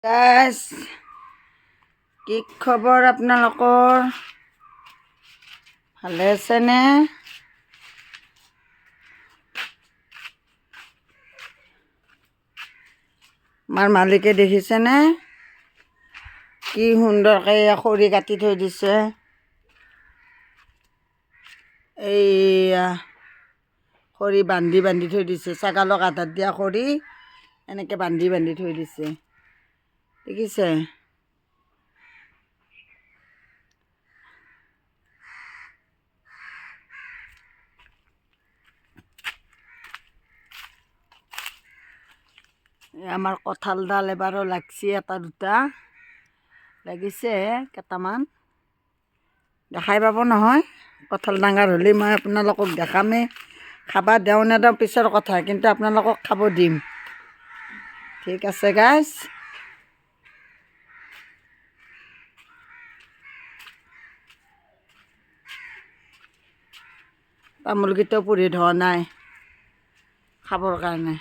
Guys, কি খবৰ আপোনালোকৰ? ভালে আছেনে? আমাৰ মালিকে দেখিছেনে কি সুন্দৰকৈ খৰি কাটি থৈ দিছে? এইয়া খৰি বান্ধি বান্ধি থৈ দিছে, ছাগালক আধাৰ দিয়া খৰি এনেকৈ বান্ধি বান্ধি থৈ দিছে, দেখিছে? আমাৰ কঁঠালডাল এবাৰো লাগছি, এটা দুটা লাগিছে, কেইটামান দেখাই পাব নহয়। কঁঠাল ডাঙৰ হ'লে মই আপোনালোকক দেখামেই, খাবা দেওঁ নেদেওঁ পিছৰ কথা, কিন্তু আপোনালোকক খাব দিম। ঠিক আছে গাইজ। তামোলকেইটাও পুৰি ধোৱা নাই খাবৰ কাৰণে।